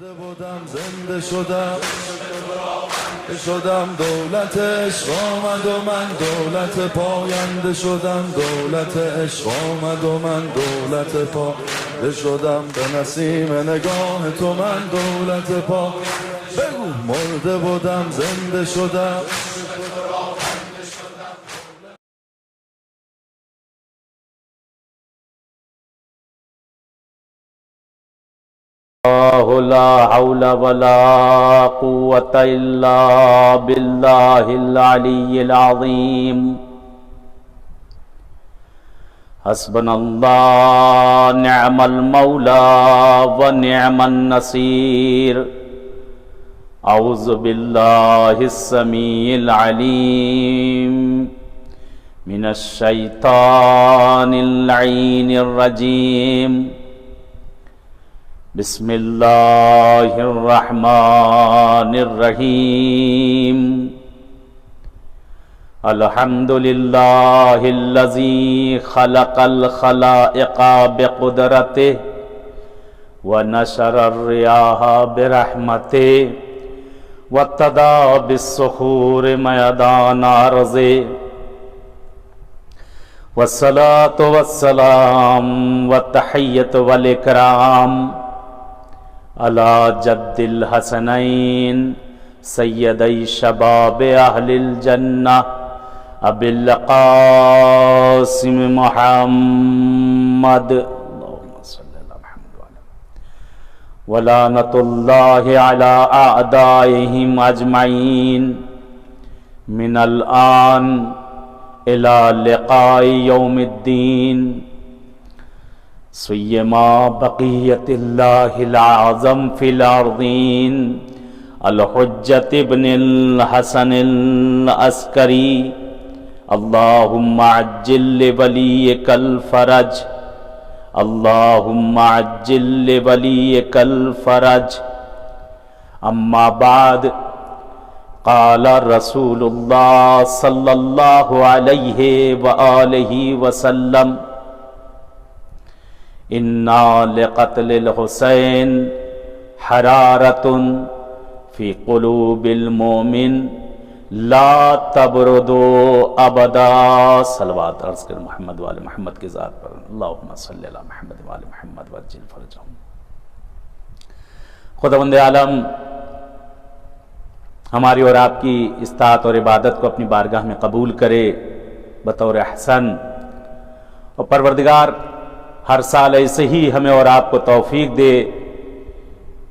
مرده بودم زنده شدم دولت عشق آمد و من دولت پاینده شدم دولت عشق آمد و من دولت پاینده شدم به نسیم نگاه تو من دولت پا بگو مرده بودم زنده شدم لا حول ولا قوة إلا بالله العلي العظيم حسبنا الله نعم المولى ونعم النصير أعوذ بالله السميع العليم من الشيطان اللعين الرجيم بسم اللہ الرحمن الرحیم الحمد للہ الذی خلق الخلائق بقدرته ونشر الریاح برحمته وابتدى بالصخور میدان ارضه والصلاة والسلام والتحیۃ والاکرام علی جد الحسنین سیدی شباب اہل الجنہ ابی القاسم محمد اللہم صلی اللہ محمد ولعنۃ اللہ علی اعدائہم اجمعین من الآن الى لقاء یوم الدین سیما بقیت اللہ العظم فی الارضین الحجت ابن الحسن العسکری اللہم عجل لولیک الفرج اللہم عجل لولیک الفرج اما بعد قال رسول اللہ صلی اللہ علیہ وآلہ وسلم اِنَّا لِقَتْلِ الْحُسَيْنِ حَرَارَةٌ فِي قُلُوبِ الْمُؤْمِنِ لَا تَبْرُدُوا أَبَدًا صلوات عرض کر محمد وآل محمد کی ذات پر اللہم صلی اللہ محمد وآل محمد وعجل فرجہم خداوند عالم ہماری اور آپ کی اطاعت اور عبادت کو اپنی بارگاہ میں قبول کرے بطور احسن اور پروردگار ہر سال ایسے ہی ہمیں اور آپ کو توفیق دے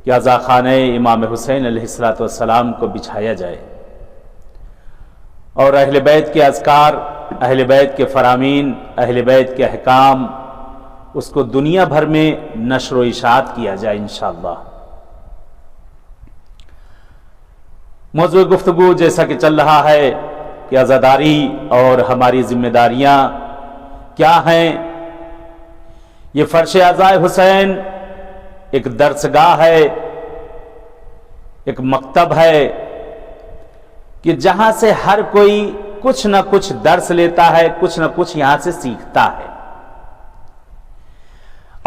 کہ عزا خانہ امام حسین علیہ السلام کو بچھایا جائے اور اہل بیت کے اذکار اہل بیت کے فرامین اہل بیت کے احکام اس کو دنیا بھر میں نشر و اشاعت کیا جائے انشاءاللہ۔ موضوع گفتگو جیسا کہ چل رہا ہے کہ عزاداری اور ہماری ذمہ داریاں کیا ہیں۔ یہ فرش عزائے حسین ایک درسگاہ ہے، ایک مکتب ہے کہ جہاں سے ہر کوئی کچھ نہ کچھ درس لیتا ہے، کچھ نہ کچھ یہاں سے سیکھتا ہے،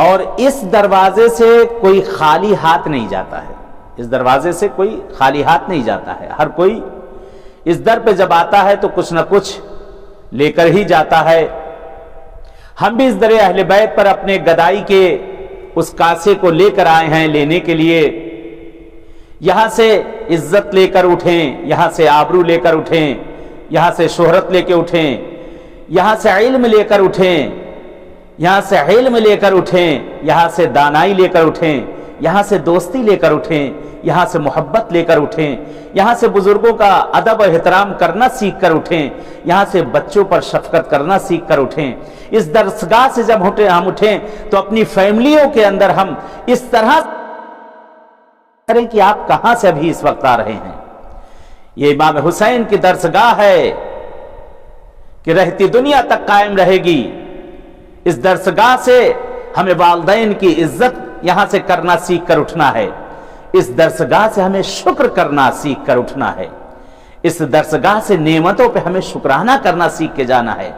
اور اس دروازے سے کوئی خالی ہاتھ نہیں جاتا ہے، اس دروازے سے کوئی خالی ہاتھ نہیں جاتا ہے، ہر کوئی اس در پہ جب آتا ہے تو کچھ نہ کچھ لے کر ہی جاتا ہے۔ ہم بھی اس در اہل بیت پر اپنے گدائی کے اس کاسے کو لے کر آئے ہیں لینے کے لیے، یہاں سے عزت لے کر اٹھیں، یہاں سے آبرو لے کر اٹھیں، یہاں سے شہرت لے کے اٹھیں، یہاں سے علم لے کر اٹھیں، یہاں سے علم لے کر اٹھیں، یہاں سے دانائی لے کر اٹھیں، یہاں سے دوستی لے کر اٹھیں، یہاں سے محبت لے کر اٹھیں، یہاں سے بزرگوں کا ادب و احترام کرنا سیکھ کر اٹھیں، یہاں سے بچوں پر شفقت کرنا سیکھ کر اٹھیں۔ اس درسگاہ سے جب ہم اٹھیں تو اپنی فیملیوں کے اندر ہم اس طرح کریں کہ آپ کہاں سے ابھی اس وقت آ رہے ہیں۔ یہ امام حسین کی درسگاہ ہے کہ رہتی دنیا تک قائم رہے گی۔ اس درسگاہ سے ہمیں والدین کی عزت یہاں سے کرنا سیکھ کر اٹھنا ہے، اس درسگاہ سے ہمیں شکر کرنا سیکھ کر اٹھنا ہے، اس درسگاہ سے نعمتوں پہ ہمیں شکرانہ کرنا سیکھ کے جانا ہے،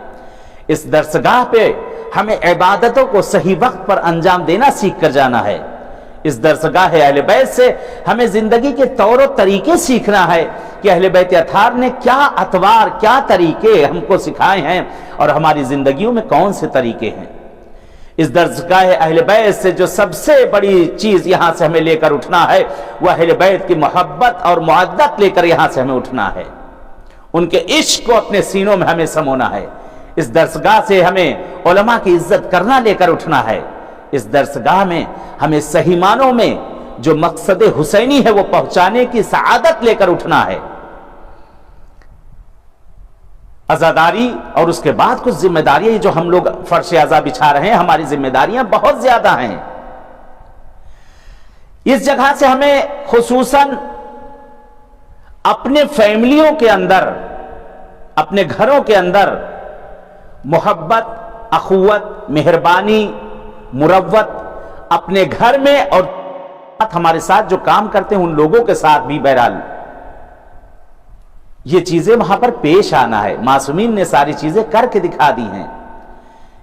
اس درسگاہ پہ ہمیں عبادتوں کو صحیح وقت پر انجام دینا سیکھ کر جانا ہے، اس درسگاہ اہل بیت سے ہمیں زندگی کے طور و طریقے سیکھنا ہے کہ اہل بیت اطہار نے کیا اطوار، کیا طریقے ہم کو سکھائے ہیں اور ہماری زندگیوں میں کون سے طریقے ہیں۔ اس درسگاہ اہل بیت سے جو سب سے بڑی چیز یہاں سے ہمیں لے کر اٹھنا ہے وہ اہل بیت کی محبت اور معدت لے کر یہاں سے ہمیں اٹھنا ہے، ان کے عشق کو اپنے سینوں میں ہمیں سمونا ہے۔ اس درسگاہ سے ہمیں علماء کی عزت کرنا لے کر اٹھنا ہے۔ اس درسگاہ میں ہمیں صحیح معنوں میں جو مقصد حسینی ہے وہ پہنچانے کی سعادت لے کر اٹھنا ہے۔ عزاداری اور اس کے بعد کچھ ذمہ داریاں جو ہم لوگ فرش عزا بچھا رہے ہیں، ہماری ذمہ داریاں بہت زیادہ ہیں۔ اس جگہ سے ہمیں خصوصاً اپنے فیملیوں کے اندر، اپنے گھروں کے اندر محبت، اخوت، مہربانی، مروت اپنے گھر میں اور ہمارے ساتھ جو کام کرتے ہیں ان لوگوں کے ساتھ بھی بہرحال یہ چیزیں وہاں پر پیش آنا ہے۔ معصومین نے ساری چیزیں کر کے دکھا دی ہیں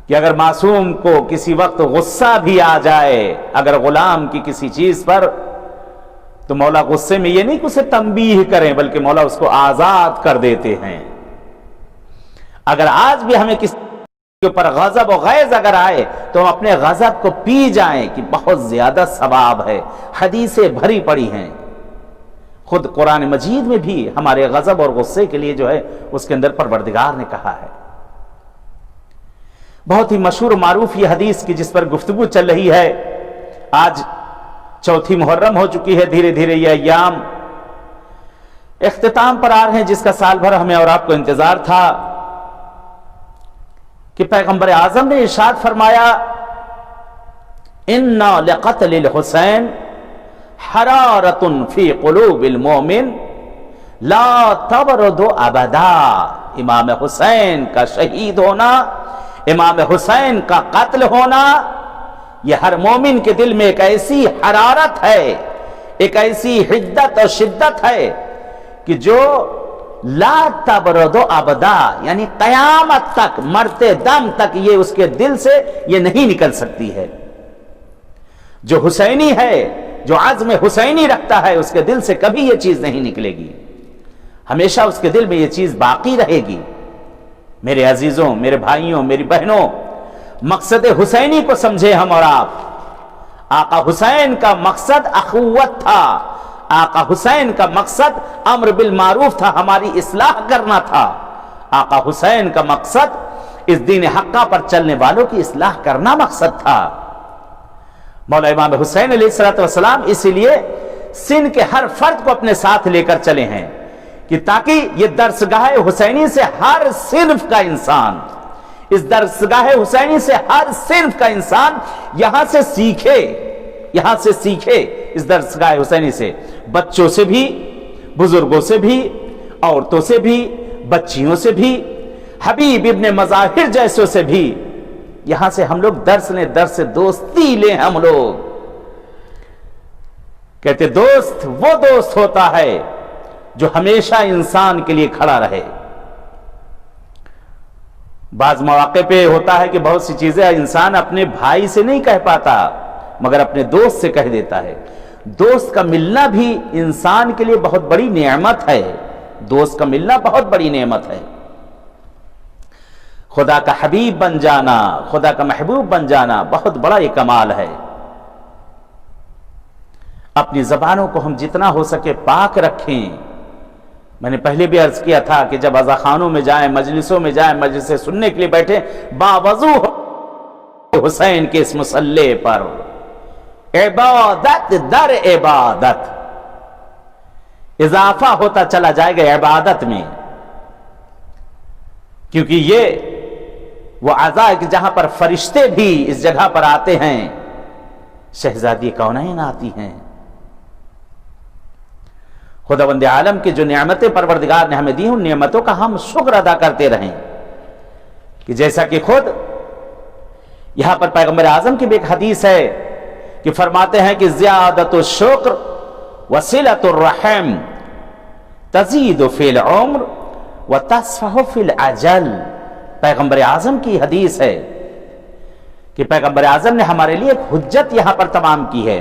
کہ اگر معصوم کو کسی وقت غصہ بھی آ جائے اگر غلام کی کسی چیز پر، تو مولا غصے میں یہ نہیں کہ اسے تنبیہ کریں بلکہ مولا اس کو آزاد کر دیتے ہیں۔ اگر آج بھی ہمیں کسی کے اوپر غضب و غیظ اگر آئے تو ہم اپنے غضب کو پی جائیں کہ بہت زیادہ ثواب ہے۔ حدیثیں بھری پڑی ہیں، خود قرآن مجید میں بھی ہمارے غضب اور غصے کے لیے جو ہے اس کے اندر پروردگار نے کہا ہے۔ بہت ہی مشہور و معروف یہ حدیث کی جس پر گفتگو چل رہی ہے، آج چوتھی محرم ہو چکی ہے، دھیرے دھیرے یہ ایام اختتام پر آ رہے ہیں، جس کا سال بھر ہمیں اور آپ کو انتظار تھا کہ پیغمبر اعظم نے ارشاد فرمایا اِنَّ لِقَتْلِ الْحُسَيْنِ حرارۃ فی قلوب المؤمن لا تبرد ابدا۔ امام حسین کا شہید ہونا، امام حسین کا قتل ہونا، یہ ہر مومن کے دل میں ایک ایسی حرارت ہے، ایک ایسی حدت اور شدت ہے کہ جو لا تبرد ابدا، یعنی قیامت تک، مرتے دم تک یہ اس کے دل سے یہ نہیں نکل سکتی ہے۔ جو حسینی ہے، جو عزم حسینی رکھتا ہے، اس کے دل سے کبھی یہ چیز نہیں نکلے گی، ہمیشہ اس کے دل میں یہ چیز باقی رہے گی۔ میرے عزیزوں، میرے بھائیوں، میری بہنوں، مقصد حسینی کو سمجھے ہم اور آپ۔ آقا حسین کا مقصد اخوت تھا، آقا حسین کا مقصد امر بالمعروف تھا، ہماری اصلاح کرنا تھا۔ آقا حسین کا مقصد اس دین حقہ پر چلنے والوں کی اصلاح کرنا مقصد تھا۔ مولا امام حسین علیہ السلام اسی لیے سن کے ہر فرد کو اپنے ساتھ لے کر چلے ہیں کہ تاکہ یہ درسگاہ حسینی سے ہر صنف کا انسان، اس درسگاہ حسینی سے ہر صنف کا انسان یہاں سے سیکھے، یہاں سے سیکھے، اس درسگاہ حسینی سے، بچوں سے بھی، بزرگوں سے بھی، عورتوں سے بھی، بچیوں سے بھی، حبیب ابن مظاہر جیسوں سے بھی، یہاں سے ہم لوگ درس لیں، درس دوستی لیں۔ ہم لوگ کہتے دوست وہ دوست ہوتا ہے جو ہمیشہ انسان کے لیے کھڑا رہے۔ بعض مواقع پہ ہوتا ہے کہ بہت سی چیزیں انسان اپنے بھائی سے نہیں کہہ پاتا مگر اپنے دوست سے کہہ دیتا ہے۔ دوست کا ملنا بھی انسان کے لیے بہت بڑی نعمت ہے، دوست کا ملنا بہت بڑی نعمت ہے۔ خدا کا حبیب بن جانا، خدا کا محبوب بن جانا بہت بڑا یہ کمال ہے۔ اپنی زبانوں کو ہم جتنا ہو سکے پاک رکھیں۔ میں نے پہلے بھی عرض کیا تھا کہ جب عزاخانوں میں جائیں، مجلسوں میں جائیں، مجلسیں سننے کے لیے بیٹھیں، باوضو حسین کے اس مصلی پر عبادت در عبادت، اضافہ ہوتا چلا جائے گا عبادت میں، کیونکہ یہ وہ اعضاء ہے کہ جہاں پر فرشتے بھی اس جگہ پر آتے ہیں، شہزادی کونین آتی ہیں۔ خداوند عالم کی جو نعمتیں پروردگار نے ہمیں دی ان نعمتوں کا ہم شکر ادا کرتے رہیں، کہ جیسا کہ خود یہاں پر پیغمبر اعظم کی بھی ایک حدیث ہے کہ فرماتے ہیں کہ زیادت الشکر وصلۃ الرحم تزید فی العمر وتصفح فی الاجل۔ پیغمبر اعظم کی حدیث ہے کہ پیغمبر اعظم نے ہمارے لیے ایک حجت یہاں پر تمام کی ہے۔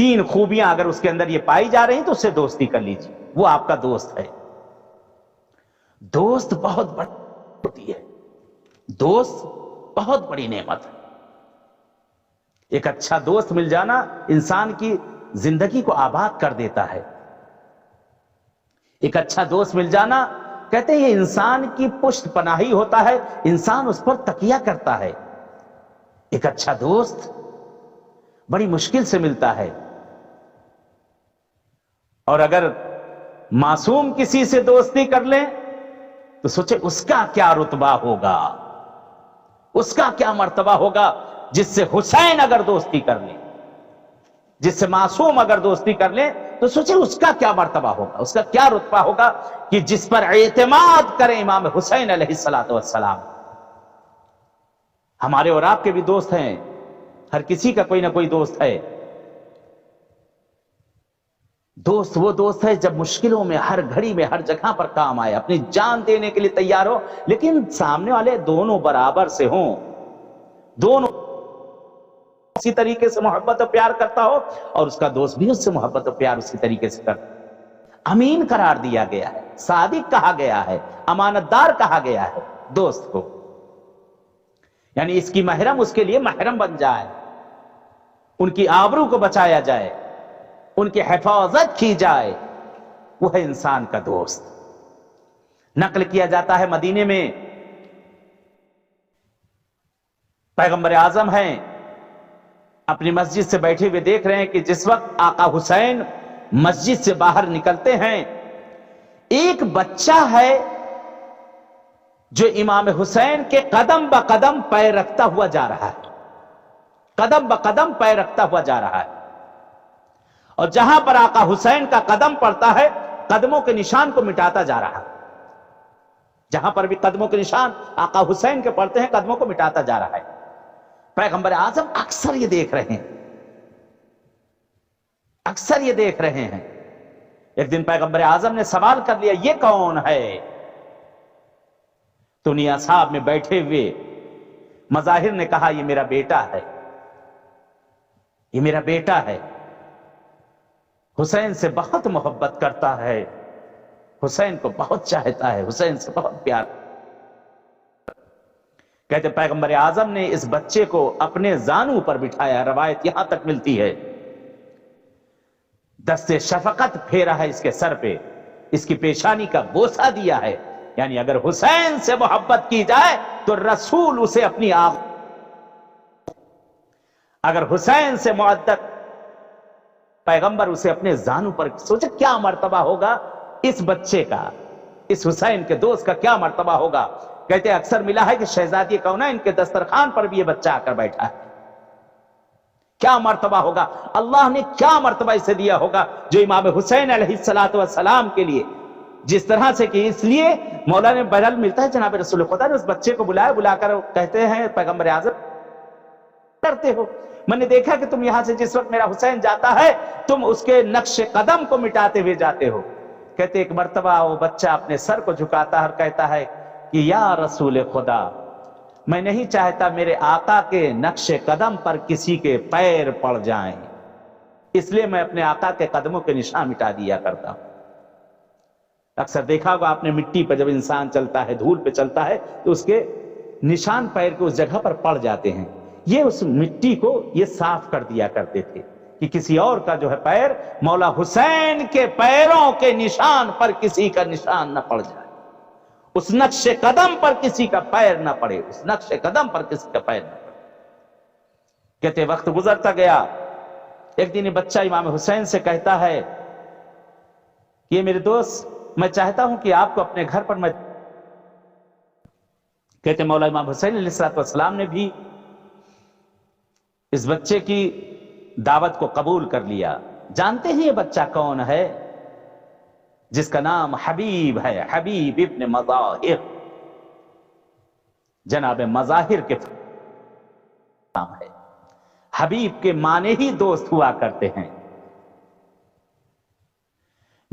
3 خوبیاں اگر اس کے اندر یہ پائی جا رہی ہیں تو اس سے دوستی کر لیجیے، وہ آپ کا دوست ہے۔ دوست بہت بڑی ہوتی ہے، دوست بہت بڑی نعمت ہے۔ ایک اچھا دوست مل جانا انسان کی زندگی کو آباد کر دیتا ہے۔ ایک اچھا دوست مل جانا کہتے ہیں یہ انسان کی پشت پناہی ہوتا ہے، انسان اس پر تکیہ کرتا ہے۔ ایک اچھا دوست بڑی مشکل سے ملتا ہے، اور اگر معصوم کسی سے دوستی کر لیں تو سوچے اس کا کیا رتبہ ہوگا، اس کا کیا مرتبہ ہوگا۔ جس سے حسین اگر دوستی کر لیں، جس سے معصوم اگر دوستی کر لیں تو سوچے اس کا کیا مرتبہ ہوگا، اس کا کیا رتبہ ہوگا کہ جس پر اعتماد کریں امام حسین علیہ السلام۔ ہمارے اور آپ کے بھی دوست ہیں، ہر کسی کا کوئی نہ کوئی دوست ہے۔ دوست وہ دوست ہے جب مشکلوں میں، ہر گھڑی میں، ہر جگہ پر کام آئے، اپنی جان دینے کے لیے تیار ہو، لیکن سامنے والے دونوں برابر سے ہوں، دونوں اسی طریقے سے محبت و پیار کرتا ہو اور اس کا دوست بھی اس سے محبت و پیار اسی طریقے سے کرتا۔ امین قرار دیا گیا ہے، صادق کہا گیا ہے، امانت دار کہا گیا ہے دوست کو، یعنی اس کی محرم اس کے لیے محرم بن جائے، ان کی آبرو کو بچایا جائے، ان کی حفاظت کی جائے، وہ ہے انسان کا دوست۔ نقل کیا جاتا ہے مدینے میں پیغمبر اعظم ہیں، اپنی مسجد سے بیٹھے ہوئے دیکھ رہے ہیں کہ جس وقت آقا حسین مسجد سے باہر نکلتے ہیں، ایک بچہ ہے جو امام حسین کے قدم بہ قدم پیر رکھتا ہوا جا رہا ہے، قدم بہ قدم پیر رکھتا ہوا جا رہا ہے، اور جہاں پر آقا حسین کا قدم پڑتا ہے قدموں کے نشان کو مٹاتا جا رہا ہے، جہاں پر بھی قدموں کے نشان آقا حسین کے پڑتے ہیں قدموں کو مٹاتا جا رہا ہے۔ پیغمبر اعظم اکثر یہ دیکھ رہے ہیں، اکثر یہ دیکھ رہے ہیں۔ ایک دن پیغمبر اعظم نے سوال کر لیا، یہ کون ہے؟ دنیا صاحب میں بیٹھے ہوئے مظاہر نے کہا یہ میرا بیٹا ہے، یہ میرا بیٹا ہے، حسین سے بہت محبت کرتا ہے، حسین کو بہت چاہتا ہے، حسین سے بہت پیار۔ کہتے پیغمبر اعظم نے اس بچے کو اپنے زانو پر بٹھایا، روایت یہاں تک ملتی ہے، دست شفقت پھیرا ہے اس کے سر پہ، اس کی پیشانی کا بوسہ دیا ہے، یعنی اگر حسین سے محبت کی جائے تو رسول اسے اپنی اگر حسین سے معدت پیغمبر اسے اپنے زانو پر، سوچے کیا مرتبہ ہوگا اس بچے کا، اس حسین کے دوست کا کیا مرتبہ ہوگا۔ کہتے اکثر ملا ہے کہ شہزادی کونین کے دسترخوان پر بھی یہ بچہ آ کر بیٹھا ہے، کیا مرتبہ ہوگا، اللہ نے کیا مرتبہ اسے دیا ہوگا جو امام حسین علیہ السلام کے لیے جس طرح سے کہ اس لیے مولانا بہرحال ملتا ہے جناب رسول خدا نے اس بچے کو بلا کر کہتے ہیں پیغمبر اعظم کرتے ہو، میں نے دیکھا کہ تم یہاں سے جس وقت میرا حسین جاتا ہے تم اس کے نقش قدم کو مٹاتے ہوئے جاتے ہو۔ کہتے ایک مرتبہ وہ بچہ اپنے سر کو جھکاتا ہے اور کہتا ہے کہ یا رسول خدا، میں نہیں چاہتا میرے آقا کے نقش قدم پر کسی کے پیر پڑ جائیں، اس لیے میں اپنے آقا کے قدموں کے نشان مٹا دیا کرتا ہوں۔ اکثر دیکھا ہوگا آپ نے مٹی پہ جب انسان چلتا ہے، دھول پہ چلتا ہے تو اس کے نشان پیر کے اس جگہ پر پڑ جاتے ہیں، یہ اس مٹی کو یہ صاف کر دیا کرتے تھے کہ کسی اور کا جو ہے پیر، مولا حسین کے پیروں کے نشان پر کسی کا نشان نہ پڑ جائے، اس نقش قدم پر کسی کا پیر نہ پڑے، اس نقش قدم پر کسی کا پیر نہ پڑے۔ کہتے وقت گزرتا گیا، ایک دن یہ بچہ امام حسین سے کہتا ہے کہ یہ میرے دوست میں چاہتا ہوں کہ آپ کو اپنے گھر پر میں، کہتے مولا امام حسین علیہ السلام نے بھی اس بچے کی دعوت کو قبول کر لیا۔ جانتے ہیں یہ بچہ کون ہے؟ جس کا نام حبیب ہے، حبیب ابن مظاہر، جناب مظاہر کے نام ہے۔ حبیب کے معنی ہی دوست ہوا کرتے ہیں۔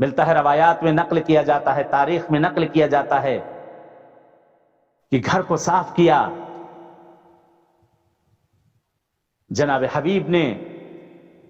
ملتا ہے روایات میں نقل کیا جاتا ہے، تاریخ میں نقل کیا جاتا ہے کہ گھر کو صاف کیا، جناب حبیب نے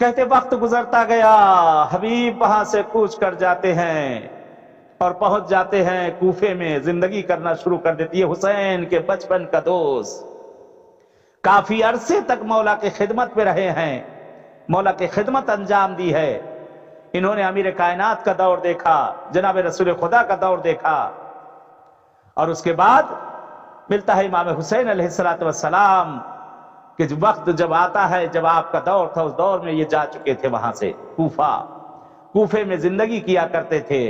کہتے وقت گزرتا گیا، حبیب وہاں سے کوچ کر جاتے ہیں اور پہنچ جاتے ہیں کوفے میں، زندگی کرنا شروع کر دیتی ہے۔ حسین کے بچپن کا دوست کافی عرصے تک مولا کی خدمت میں رہے ہیں، مولا کی خدمت انجام دی ہے۔ انہوں نے امیر کائنات کا دور دیکھا، جناب رسول خدا کا دور دیکھا، اور اس کے بعد ملتا ہے امام حسین علیہ السلام کہ وقت جب آتا ہے، جب آپ کا دور تھا، اس دور میں یہ جا چکے تھے وہاں سے کوفے میں زندگی کیا کرتے تھے۔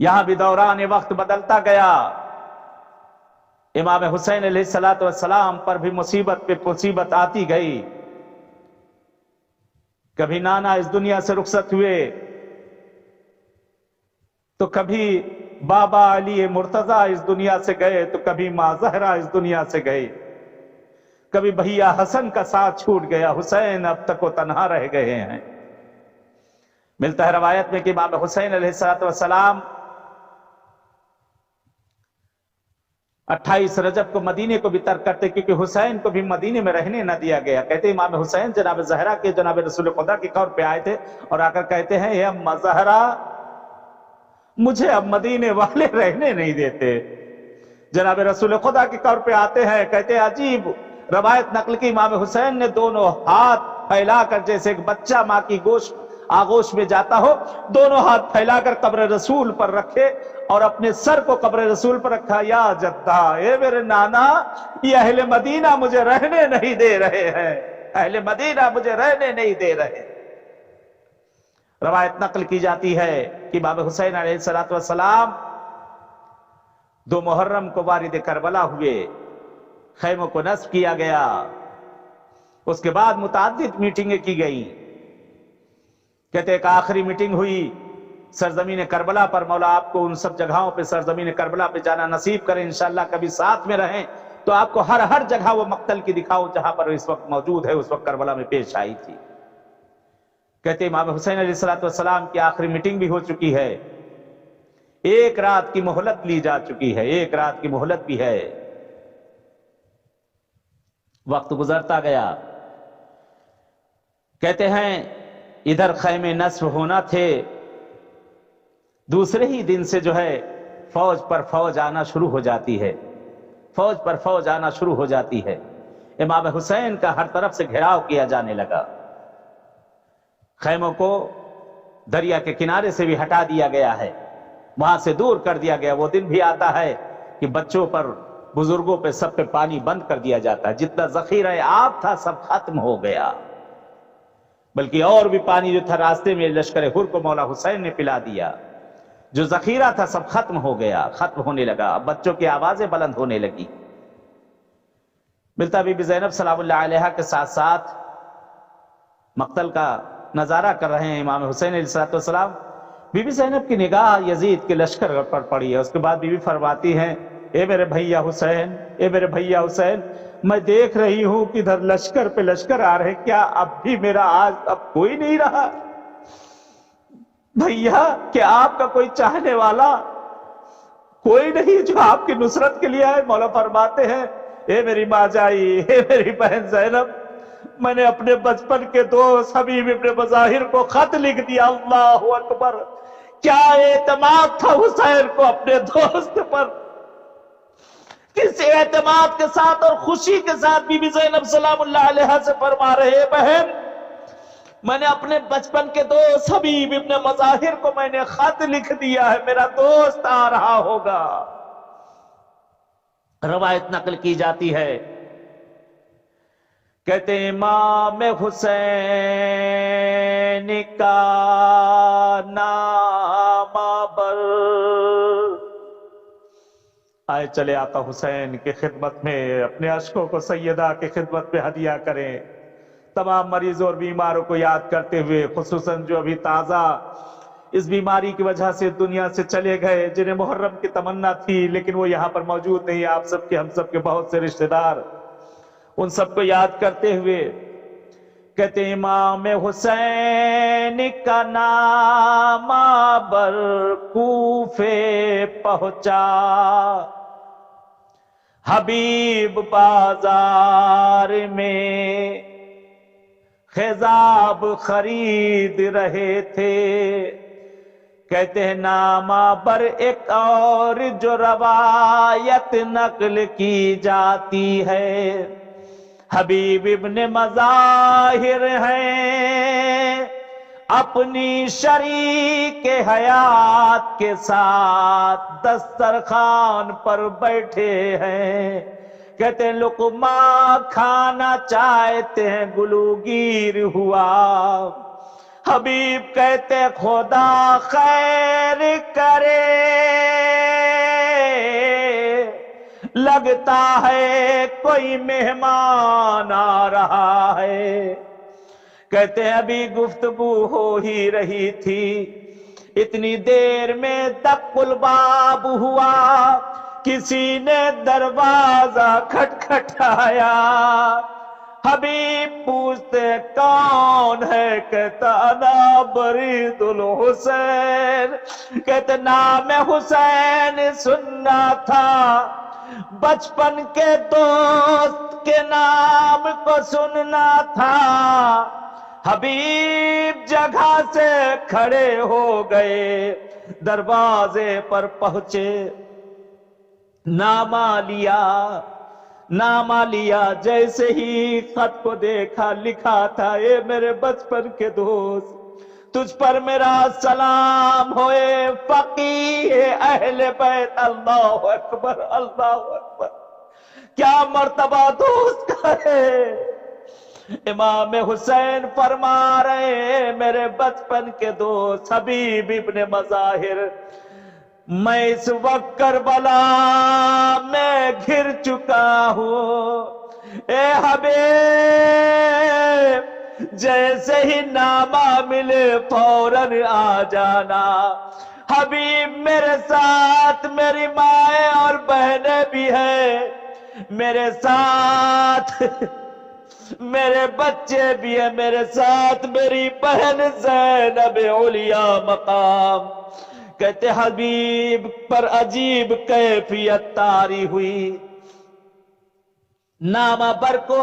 یہاں بھی دوران وقت بدلتا گیا، امام حسین علیہ السلام پر بھی مصیبت پہ مصیبت آتی گئی۔ کبھی نانا اس دنیا سے رخصت ہوئے، تو کبھی بابا علی مرتضیٰ اس دنیا سے گئے، تو کبھی ماں زہرا اس دنیا سے گئے، کبھی بھیا حسن کا ساتھ چھوٹ گیا، حسین اب تک وہ تنہا رہ گئے ہیں۔ ملتا ہے روایت میں کہ امام حسین علیہ السلام 28 رجب کو مدینے کو بھی ترک کرتے، کیونکہ حسین کو بھی مدینے میں رہنے نہ دیا گیا۔ کہتے امام حسین جناب زہرا کے، جناب رسول خدا کی قبر پہ آئے تھے اور آ کر کہتے ہیں، اے اماں زہرا، مجھے اب مدینے والے رہنے نہیں دیتے۔ جناب رسول خدا کی قبر پہ آتے ہیں، کہتے ہیں عجیب روایت نقل کی، امام حسین نے دونوں ہاتھ پھیلا کر، جیسے ایک بچہ ماں کی آغوش میں جاتا ہو، دونوں ہاتھ پھیلا کر قبر رسول پر رکھے اور اپنے سر کو قبر رسول پر رکھا۔ یا جدہ، اے میرے نانا، یہ اہل مدینہ مجھے رہنے نہیں دے رہے ہیں، اہل مدینہ مجھے رہنے نہیں دے رہے۔ روایت نقل کی جاتی ہے کہ امام حسین علیہ السلام 2 محرم کو وارد کربلا ہوئے، خیموں کو نصب کیا گیا، اس کے بعد متعدد میٹنگیں کی گئی۔ کہتے ایک آخری میٹنگ ہوئی سرزمین کربلا پر، مولا آپ کو ان سب جگہوں پہ سرزمین کربلا پہ جانا نصیب کریں، انشاءاللہ کبھی ساتھ میں رہیں تو آپ کو ہر جگہ وہ مقتل کی دکھاؤ جہاں پر اس وقت موجود ہے، اس وقت کربلا میں پیش آئی تھی۔ کہتے امام حسین علیہ السلام کی آخری میٹنگ بھی ہو چکی ہے، 1 رات کی مہلت لی جا چکی ہے، 1 رات کی مہلت بھی ہے۔ وقت گزرتا گیا، کہتے ہیں ادھر خیمے نصب ہونا تھے، دوسرے ہی دن سے جو ہے فوج پر فوج آنا شروع ہو جاتی ہے، فوج پر فوج آنا شروع ہو جاتی ہے۔ امام حسین کا ہر طرف سے گھیراؤ کیا جانے لگا، خیموں کو دریا کے کنارے سے بھی ہٹا دیا گیا ہے، وہاں سے دور کر دیا گیا۔ وہ دن بھی آتا ہے کہ بچوں پر، بزرگوں پہ، سب پہ پانی بند کر دیا جاتا ہے، جتنا ذخیرہ آب تھا سب ختم ہو گیا، بلکہ اور بھی پانی جو تھا راستے میں لشکر حر کو مولا حسین نے پلا دیا، جو ذخیرہ تھا سب ختم ہو گیا، ختم ہونے لگا۔ اب بچوں کی آوازیں بلند ہونے لگی۔ ملتا بی بی زینب سلام اللہ علیہا کے ساتھ ساتھ مقتل کا نظارہ کر رہے ہیں امام حسین علیہ السلام۔ بی بی زینب کی نگاہ یزید کے لشکر پر پڑی ہے، اس کے بعد بی بی فرماتی ہیں، اے میرے بھیا حسین، اے میرے بھیا حسین، میں دیکھ رہی ہوں کہ ادھر لشکر پہ لشکر آ رہے، کیا اب بھی میرا آج اب کوئی نہیں رہا؟ بھیا، کیا آپ کا کوئی چاہنے والا کوئی نہیں جو آپ کی نصرت کے لیے آئے؟ مولا فرماتے ہیں، اے میری ماں جائی، اے میری بہن زینب، میں نے اپنے بچپن کے دوست حبیب ابن مظاہر کو خط لکھ دیا۔ اللہ اکبر، کیا اعتماد تھا حسین کو اپنے دوست پر، کس اعتماد کے ساتھ اور خوشی کے ساتھ بی بی زینب سلام اللہ علیہا سے فرما رہے، بہن میں نے اپنے بچپن کے دوست حبیب ابن مظاہر کو میں نے خط لکھ دیا ہے، میرا دوست آ رہا ہوگا۔ روایت نقل کی جاتی ہے، کہتے ہیں امام حسین کا نام بر آئے چلے آقا حسین کی خدمت میں، اپنے اشکوں کو سیدہ کی خدمت میں ہدیہ کریں، تمام مریضوں اور بیماروں کو یاد کرتے ہوئے، خصوصاً جو ابھی تازہ اس بیماری کی وجہ سے دنیا سے چلے گئے، جنہیں محرم کی تمنا تھی لیکن وہ یہاں پر موجود نہیں، آپ سب کے، ہم سب کے بہت سے رشتہ دار، ان سب کو یاد کرتے ہوئے کہتے ہیں امام حسین کا نام بر کوفے پہنچا، حبیب بازار میں خضاب خرید رہے تھے. کہتے ہیں نامہ بر ایک اور جو روایت نقل کی جاتی ہے، حبیب ابن مظاہر ہیں، اپنی شریک حیات کے ساتھ دسترخوان پر بیٹھے ہیں. کہتے ہیں لقمہ کھانا چاہتے ہیں، گلوگیر ہوا. حبیب کہتے خدا خیر کرے، لگتا ہے کوئی مہمان آ رہا ہے. کہتے ہیں ابھی گفتگو ہو ہی رہی تھی، اتنی دیر میں دق الباب ہوا، کسی نے دروازہ کھٹکھٹایا. حبیب پوچھتے کون ہے؟ کہتا انا برید الحسین. کہتے نام حسین سننا تھا، بچپن کے دوست کے نام کو سننا تھا. حبیب جگہ سے کھڑے ہو گئے، دروازے پر پہنچے، نامہ لیا. جیسے ہی خط کو دیکھا، لکھا تھا اے میرے بچپن کے دوست، تجھ پر میرا سلام ہوئے، فقیہ اہل بیت. اللہ اکبر اللہ اکبر، کیا مرتبہ دوست کا ہے. امام حسین فرما رہے میرے بچپن کے دوست حبیب ابن مظاہر، میں اس وقت کربلا میں گھر چکا ہوں. اے حبیب جیسے ہی نامہ ملے فوراً آ جانا. حبیب میرے ساتھ میری مائیں اور بہنیں بھی ہیں، میرے ساتھ میرے بچے بھی ہیں، میرے ساتھ میری بہن زینب علیاء مقام. کہتے حبیب پر عجیب کیفیت طاری ہوئی. نامہ بر کو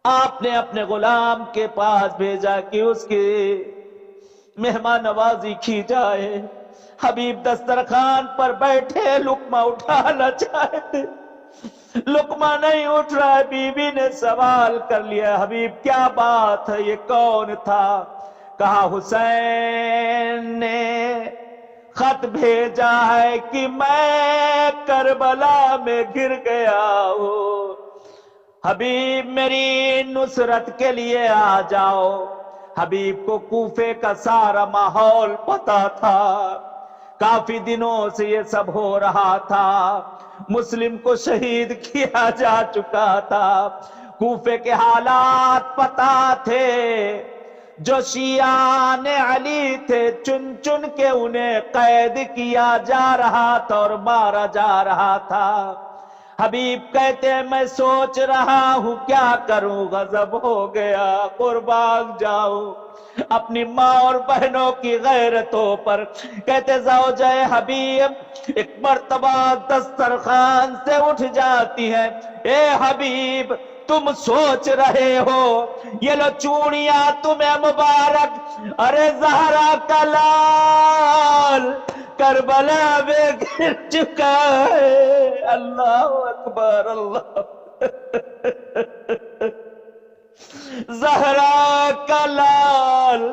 آپ نے اپنے غلام کے پاس بھیجا کہ اس کی مہمان نوازی کی جائے. حبیب دسترخوان پر بیٹھے، لقمہ اٹھانا چاہتے، لقمہ نہیں اٹھ رہا ہے. بیوی نے سوال کر لیا حبیب کیا بات ہے، یہ کون تھا؟ کہا حسین نے خط بھیجا ہے کہ میں کربلا میں گر گیا ہوں، حبیب میری نصرت کے لیے آ جاؤ. حبیب کو کوفے کا سارا ماحول پتا تھا، کافی دنوں سے یہ سب ہو رہا تھا. مسلم کو شہید کیا جا چکا تھا، کوفے کے حالات پتا تھے. جو شیعان علی تھے چن چن کے انہیں قید کیا جا رہا تھا اور مارا جا رہا تھا. حبیب کہتے ہیں میں سوچ رہا ہوں کیا کروں، غضب ہو گیا، قربان جاؤں اپنی ماں اور بہنوں کی غیرتوں پر. کہتے زوجہ حبیب ایک مرتبہ دسترخوان سے اٹھ جاتی ہے. اے حبیب تم سوچ رہے ہو یہ لو چوڑیاں تمہیں مبارک، ارے زہرا کا لال کربلا میں گر چکا ہے. اللہ اکبر اللہ. زہرا کا لال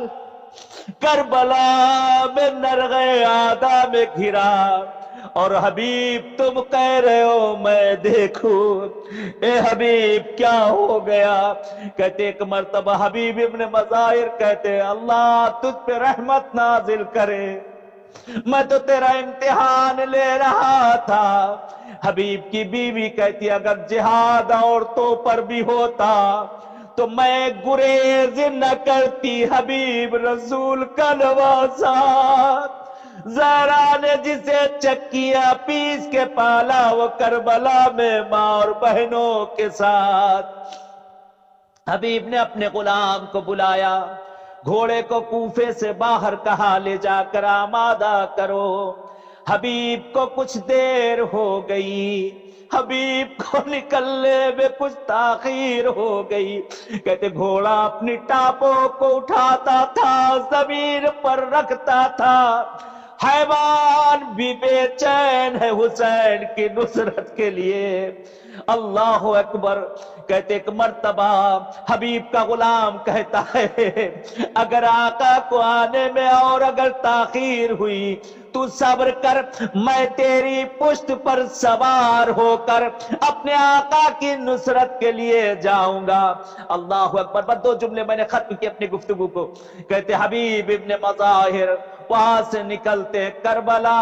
کربلا میں نرغے آدھا میں گھرا، اور حبیب تم کہہ رہے ہو میں دیکھوں. اے حبیب کیا ہو گیا؟ کہتے ایک مرتبہ حبیب ابن مظاہر کہتے اللہ تجھ پہ رحمت نازل کرے، میں تو تیرا امتحان لے رہا تھا. حبیب کی بیوی کہتی اگر جہاد عورتوں پر بھی ہوتا تو میں گریز نہ کرتی. حبیب رسول کا نواسا، زہرا نے جسے چکیا پیس کے پالا، وہ کربلا میں ماں اور بہنوں کے ساتھ. حبیب نے اپنے غلام کو بلایا، گھوڑے کو کوفے سے باہر کہا لے جا کر آمادہ کرو. حبیب کو کچھ دیر ہو گئی، حبیب کو نکلنے میں کچھ تاخیر ہو گئی۔ کہتے گھوڑا اپنی ٹاپوں کو اٹھاتا تھا، زمین پر رکھتا تھا، حیوان بھی بے چین ہے حسین کی نصرت کے لیے۔ اللہ اکبر۔ کہتے ایک مرتبہ حبیب کا غلام کہتا ہے اگر آقا کو آنے میں اور اگر تاخیر ہوئی تو صبر کر، میں تیری پشت پر سوار ہو کر اپنے آقا کی نصرت کے لیے جاؤں گا۔ اللہ اکبر۔ بس 2 جملے میں نے ختم کی اپنی گفتگو کو۔ کہتے حبیب ابن مظاہر وہاں سے نکلتے، کربلا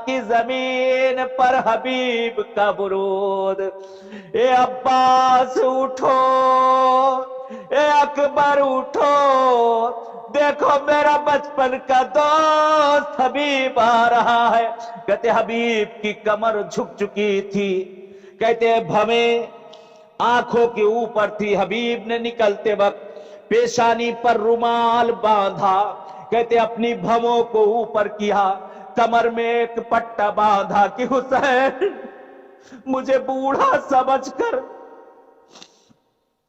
کی زمین پر حبیب کا برود، اے عباس اٹھو، اے اکبر اٹھو، دیکھو میرا بچپن کا دوست حبیب آ رہا ہے۔ کہتے حبیب کی کمر جھک چکی تھی، کہتے بھویں آنکھوں کے اوپر تھی۔ حبیب نے نکلتے وقت پیشانی پر رومال باندھا، کہتے اپنی بھووں کو اوپر کیا، کمر میں ایک پٹا باندھا کہ حسین مجھے بوڑھا سمجھ کر،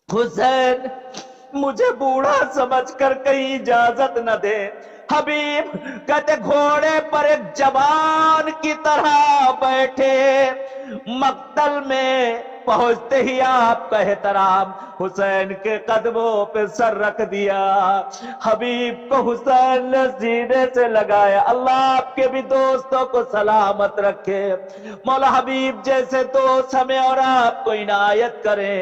حسین مجھے بوڑھا سمجھ کر کہیں اجازت نہ دے۔ حبیب کہتے گھوڑے پر ایک جوان کی طرح بیٹھے، مقتل میں پہنچتے ہی آپ کا احترام حسین کے قدموں پہ سر رکھ دیا۔ حبیب کو حسین نے سینے سے لگایا۔ اللہ آپ کے بھی دوستوں کو سلامت رکھے، مولا حبیب جیسے دوست ہمیں اور آپ کو عنایت کرے۔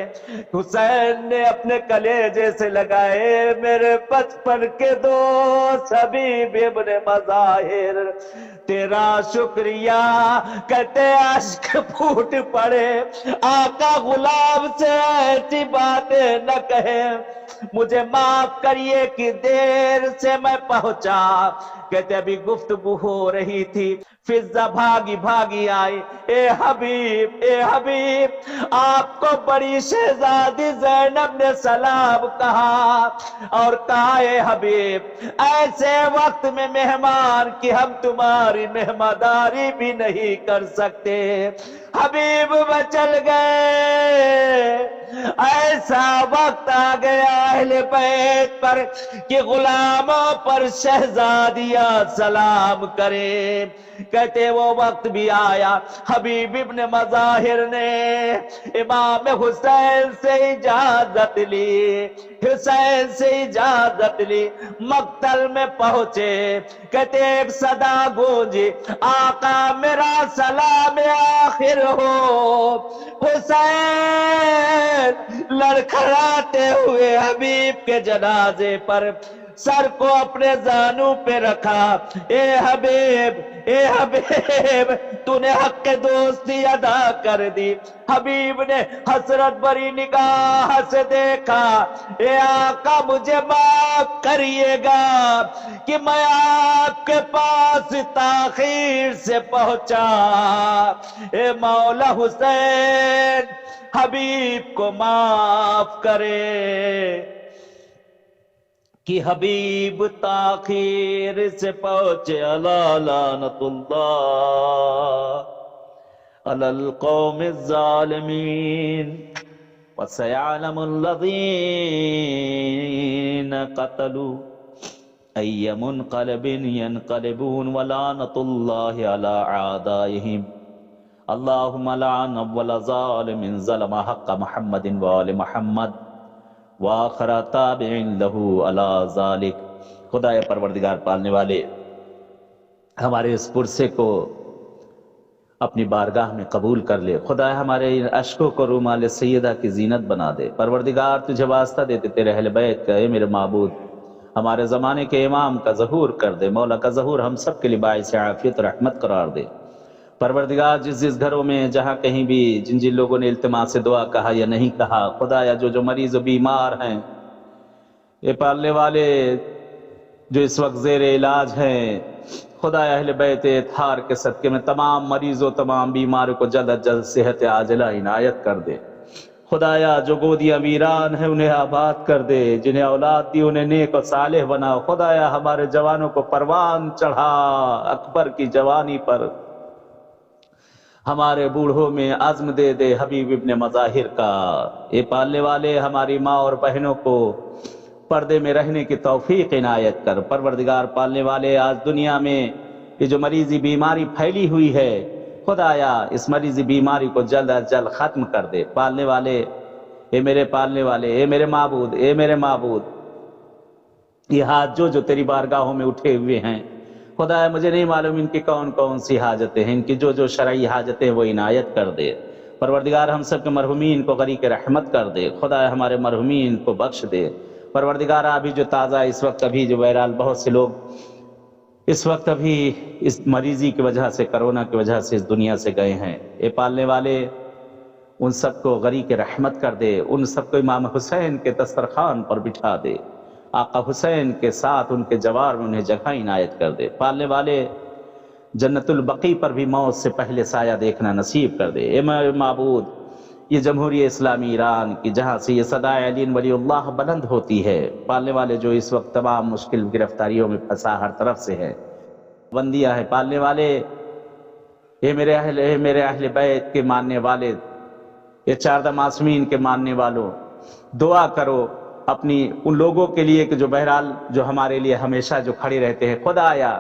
حسین نے اپنے کلیجے سے لگائے، میرے بچپن کے دوست حبیب ابن مظاہر تیرا شکریہ۔ کہتے عشق پھوٹ پڑے، آقا غلام سے ایسی باتیں نہ کہے، مجھے معاف کریے کہ دیر سے میں پہنچا۔ کہتے ابھی گفتگو ہو رہی تھی، فضہ بھاگی بھاگی آئی، اے حبیب اے حبیب، آپ کو بڑی شہزادی زینب نے سلام کہا اور کہا اے حبیب ایسے وقت میں مہمان کی ہم تمہاری مہمانداری بھی نہیں کر سکتے۔ حبیب وہ چل گئے، ایسا وقت آ گیا اہل بیت پر کہ غلاموں پر شہزادیاں سلام کرے۔ کہتے وہ وقت بھی آیا، حبیب ابن مظاہر نے امام حسین سے اجازت لی، حسین سے اجازت لی، مقتل میں پہنچے۔ کہتے ایک صدا گونجی، آقا میرا سلام آخر ہو۔ حسین لڑکھڑاتے ہوئے حبیب کے جنازے پر سر کو اپنے زانوں پہ رکھا، اے حبیب اے حبیب تو نے حق دوستی ادا کر دی۔ حبیب نے حسرت بری نگاہ سے دیکھا، اے آقا مجھے معاف کریے گا کہ میں آپ کے پاس تاخیر سے پہنچا۔ اے مولا حسین حبیب کو معاف کرے کہ حبیب تاخیر سے پہنچے۔ الا لعنت اللہ علی القوم الظالمین وسيعلم الذين قتلوا أي منقلب ينقلبون ولعنة الله على أعدائهم اللهم لعن أول ظالم ظلم حق محمد وآل محمد وآخر تابع له على ذلك۔ خدا پروردگار پالنے والے ہمارے اس پرسے کو اپنی بارگاہ میں قبول کر لے۔ خدا ہمارے ان اشکوں کو رومال سیدہ کی زینت بنا دے۔ پروردگار تجھے واسطہ دیتے تیرے اہل بیت کا، اے میرے معبود ہمارے زمانے کے امام کا ظہور کر دے۔ مولا کا ظہور ہم سب کے لیے باعث عافیت و رحمت قرار دے۔ پروردگار جس گھروں میں جہاں کہیں بھی جن لوگوں نے التماس سے دعا کہا یا نہیں کہا، خدایا جو مریض و بیمار ہیں، یہ پالنے والے جو اس وقت زیر علاج ہیں، خدا اہل بیت اطہار کے صدقے میں تمام مریضوں تمام بیماروں کو جلد از جلد صحت عاجلہ عنایت کر دے۔ خدایا جو گودیاں ویران ہیں انہیں آباد کر دے، جنہیں اولاد دی انہیں نیک و صالح بنا۔ خدایا ہمارے جوانوں کو پروان چڑھا اکبر کی جوانی پر، ہمارے بوڑھوں میں عزم دے دے حبیب ابن مظاہر کا۔ اے پالنے والے ہماری ماں اور بہنوں کو پردے میں رہنے کی توفیق عنایت کر۔ پروردگار پالنے والے آج دنیا میں یہ جو مریضی بیماری پھیلی ہوئی ہے، خدایا اس مریضی بیماری کو جلد از جلد ختم کر دے۔ پالنے والے، اے میرے پالنے والے، اے میرے معبود، اے میرے معبود، یہ ہاتھ جو تیری بارگاہوں میں اٹھے ہوئے ہیں، خدایا مجھے نہیں معلوم ان کی کون کون سی حاجتیں ہیں، ان کی جو شرعی حاجتیں وہ عنایت کر دے۔ پروردگار ہم سب کے مرحومین کو غریق رحمت کر دے۔ خدایا ہمارے مرحومین کو بخش دے۔ پروردگار ابھی جو تازہ اس وقت ابھی جو بہرحال بہت سے لوگ اس وقت ابھی اس مریضی کی وجہ سے، کرونا کی وجہ سے اس دنیا سے گئے ہیں، اے پالنے والے ان سب کو غریق رحمت کر دے، ان سب کو امام حسین کے دسترخوان پر بٹھا دے، آقا حسین کے ساتھ ان کے جوار میں انہیں جگہ عنایت کر دے۔ پالنے والے جنت البقیع پر بھی موت سے پہلے سایہ دیکھنا نصیب کر دے۔ اے معبود، یہ جمہوریہ اسلامی ایران کی جہاں سے یہ صدائے علی ولی اللہ بلند ہوتی ہے، پالنے والے جو اس وقت تمام مشکل گرفتاریوں میں پھنسا ہر طرف سے ہے، بندیاں ہے، پالنے والے اے میرے اہل بیت کے ماننے والے، یہ چاردہ معصومین کے ماننے والوں، دعا کرو اپنی ان لوگوں کے لیے کہ جو بہرحال جو ہمارے لیے ہمیشہ جو کھڑے رہتے ہیں۔ خدایا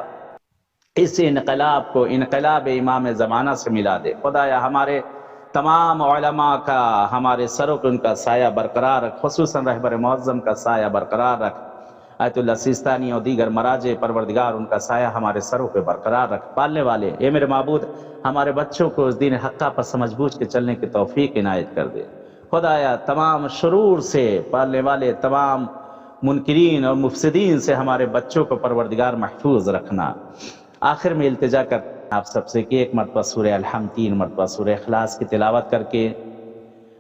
اس انقلاب کو انقلاب امام زمانہ سے ملا دے۔ خدایا ہمارے تمام علماء کا، ہمارے سروں پہ ان کا سایہ برقرار رکھ، خصوصاً رہبر معظم کا سایہ برقرار رکھ، آیت اللہ سیستانی اور دیگر مراجع، پروردگار ان کا سایہ ہمارے سروں پہ برقرار رکھ۔ پالنے والے اے میرے معبود، ہمارے بچوں کو اس دین حقہ پر سمجھ بوجھ کے چلنے کی توفیق عنایت کر دے۔ خدایا تمام شرور سے، پالنے والے تمام منکرین اور مفسدین سے ہمارے بچوں کو پروردگار محفوظ رکھنا۔ آخر میں التجا کر آپ سب سے کہ ایک مرتبہ سورہ الحمد، 3 مرتبہ سورہ اخلاص کی تلاوت کر کے،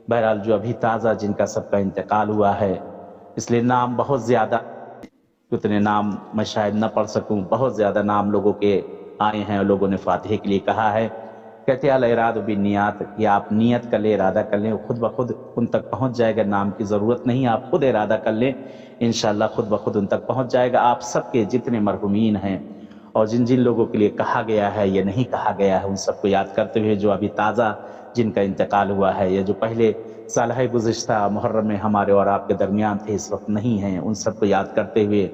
بہرحال جو ابھی تازہ جن کا سب کا انتقال ہوا ہے، اس لیے نام بہت زیادہ، اتنے نام میں شاید نہ پڑھ سکوں، بہت زیادہ نام لوگوں کے آئے ہیں اور لوگوں نے فاتحے کے لیے کہا ہے۔ کہتے ہیں الاراد بالنیات، کہ آپ نیت کر لیں، ارادہ کر لیں، خود بخود ان تک پہنچ جائے گا، نام کی ضرورت نہیں، آپ خود ارادہ کر لیں، انشاءاللہ خود بخود ان تک پہنچ جائے گا۔ آپ سب کے جتنے مرحومین ہیں اور جن جن لوگوں کے لیے کہا گیا ہے یا نہیں کہا گیا ہے، ان سب کو یاد کرتے ہوئے، جو ابھی تازہ جن کا انتقال ہوا ہے یا جو پہلے سالہ گزشتہ محرم میں ہمارے اور آپ کے درمیان تھے، اس وقت نہیں ہیں، ان سب کو یاد کرتے ہوئے،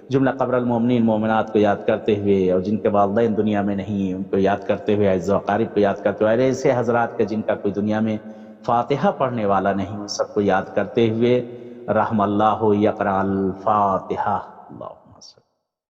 جملہ قبر المومنین مومنات کو یاد کرتے ہوئے، اور جن کے والدین دنیا میں نہیں ہیں ان کو یاد کرتے ہوئے، اعزاء و اقارب کو یاد کرتے ہوئے، ایسے حضرات کے جن کا کوئی دنیا میں فاتحہ پڑھنے والا نہیں، ان سب کو یاد کرتے ہوئے، رحم اللہ یقرأ الفاتحہ۔ اللہ